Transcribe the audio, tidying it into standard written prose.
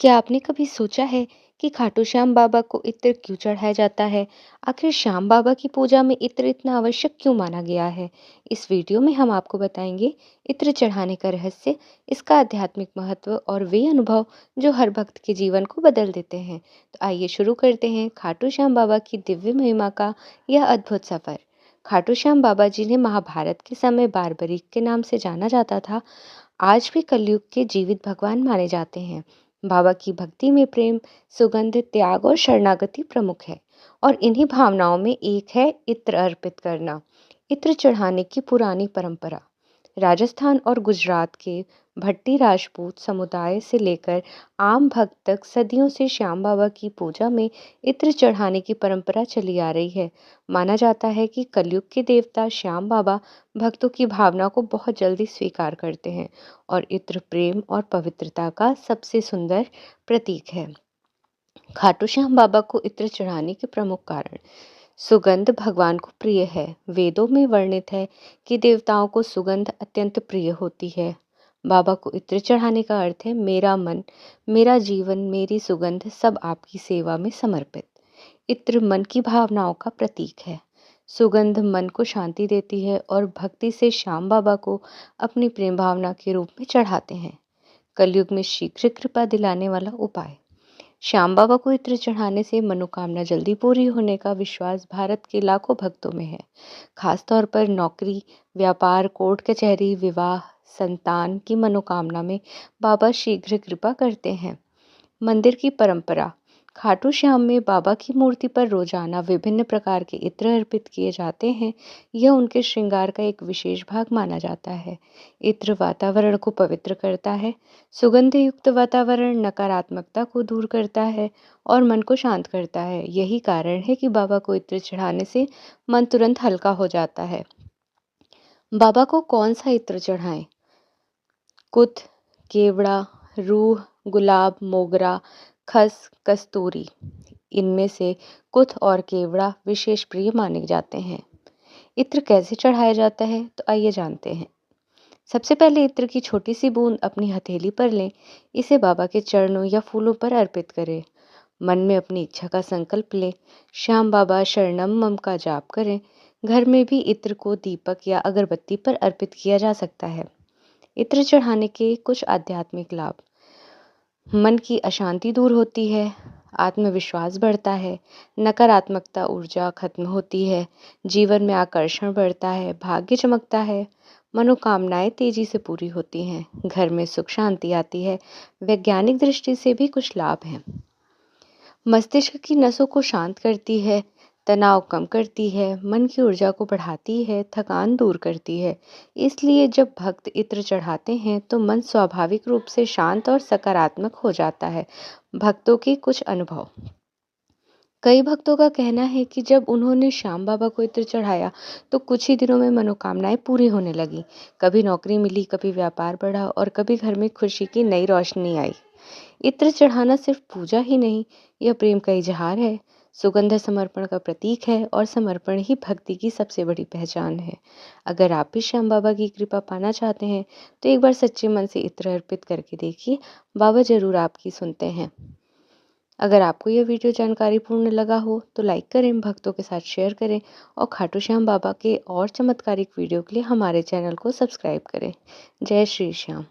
क्या आपने कभी सोचा है कि खाटू श्याम बाबा को इत्र क्यों चढ़ाया जाता है? आखिर श्याम बाबा की पूजा में इत्र इतना आवश्यक क्यों माना गया है? इस वीडियो में हम आपको बताएंगे इत्र चढ़ाने का रहस्य, इसका आध्यात्मिक महत्व और वे अनुभव जो हर भक्त के जीवन को बदल देते हैं। तो आइए शुरू करते हैं खाटू श्याम बाबा की दिव्य महिमा का यह अद्भुत सफर। खाटू श्याम बाबा जिन्हें महाभारत के समय बारबरीक के नाम से जाना जाता था, आज भी कलयुग के जीवित भगवान माने जाते हैं। बाबा की भक्ति में प्रेम, सुगंध, त्याग और शरणागति प्रमुख है और इन्हीं भावनाओं में एक है इत्र अर्पित करना। इत्र चढ़ाने की पुरानी परंपरा राजस्थान और गुजरात के भट्टी राजपूत समुदाय से लेकर आम भक्त तक सदियों से श्याम बाबा की पूजा में इत्र चढ़ाने की परंपरा चली आ रही है। माना जाता है कि कलयुग के देवता श्याम बाबा भक्तों की भावना को बहुत जल्दी स्वीकार करते हैं और इत्र प्रेम और पवित्रता का सबसे सुंदर प्रतीक है। खाटू श्याम बाबा को इत्र चढ़ाने के प्रमुख कारण: सुगंध भगवान को प्रिय है। वेदों में वर्णित है कि देवताओं को सुगंध अत्यंत प्रिय होती है। बाबा को इत्र चढ़ाने का अर्थ है मेरा मन, मेरा जीवन, मेरी सुगंध सब आपकी सेवा में समर्पित। इत्र मन की भावनाओं का प्रतीक है। सुगंध मन को शांति देती है और भक्ति से श्याम बाबा को अपनी प्रेम भावना के रूप में चढ़ाते हैं। कलयुग में शीघ्र कृपा दिलाने वाला उपाय: श्याम बाबा को इत्र चढ़ाने से मनोकामना जल्दी पूरी होने का विश्वास भारत के लाखों भक्तों में है। खास तौर पर नौकरी, व्यापार, कोर्ट कचहरी, विवाह, संतान की मनोकामना में बाबा शीघ्र कृपा करते हैं। मंदिर की परंपरा: खाटू श्याम में बाबा की मूर्ति पर रोजाना विभिन्न प्रकार के इत्र अर्पित किए जाते हैं। यह उनके श्रृंगार का एक विशेष भाग माना जाता है। इत्र वातावरण को पवित्र करता है। सुगंध युक्त वातावरण नकारात्मकता को दूर करता है और मन को शांत करता है। यही कारण है कि बाबा को इत्र चढ़ाने से मन तुरंत हल्का हो जाता है। बाबा को कौन सा इत्र चढ़ाएं? कुथ, केवड़ा, रूह, गुलाब, मोगरा, खस, कस्तूरी। इनमें से कुथ और केवड़ा विशेष प्रिय माने जाते हैं। इत्र कैसे चढ़ाया जाता है, तो आइए जानते हैं। सबसे पहले इत्र की छोटी सी बूंद अपनी हथेली पर लें। इसे बाबा के चरणों या फूलों पर अर्पित करें। मन में अपनी इच्छा का संकल्प लें। श्याम बाबा शरणम मम का जाप करें। घर में भी इत्र को दीपक या अगरबत्ती पर अर्पित किया जा सकता है। इत्र चढ़ाने के कुछ आध्यात्मिक लाभ: मन की अशांति दूर होती है, आत्मविश्वास बढ़ता है, नकारात्मकता ऊर्जा खत्म होती है, जीवन में आकर्षण बढ़ता है, भाग्य चमकता है, मनोकामनाएं तेजी से पूरी होती हैं, घर में सुख शांति आती है। वैज्ञानिक दृष्टि से भी कुछ लाभ हैं। मस्तिष्क की नसों को शांत करती है, तनाव कम करती है, मन की ऊर्जा को बढ़ाती है, थकान दूर करती है। इसलिए जब भक्त इत्र चढ़ाते हैं तो मन स्वाभाविक रूप से शांत और सकारात्मक हो जाता है। भक्तों के कुछ अनुभव: कई भक्तों का कहना है कि जब उन्होंने श्याम बाबा को इत्र चढ़ाया तो कुछ ही दिनों में मनोकामनाएं पूरी होने लगी। कभी नौकरी मिली, कभी व्यापार बढ़ा और कभी घर में खुशी की नई रोशनी आई। इत्र चढ़ाना सिर्फ पूजा ही नहीं, यह प्रेम का इजहार है। सुगंध समर्पण का प्रतीक है और समर्पण ही भक्ति की सबसे बड़ी पहचान है। अगर आप भी श्याम बाबा की कृपा पाना चाहते हैं तो एक बार सच्चे मन से इत्र अर्पित करके देखिए, बाबा जरूर आपकी सुनते हैं। अगर आपको यह वीडियो जानकारीपूर्ण लगा हो तो लाइक करें, भक्तों के साथ शेयर करें और खाटू श्याम बाबा के और चमत्कारिक वीडियो के लिए हमारे चैनल को सब्सक्राइब करें। जय श्री श्याम।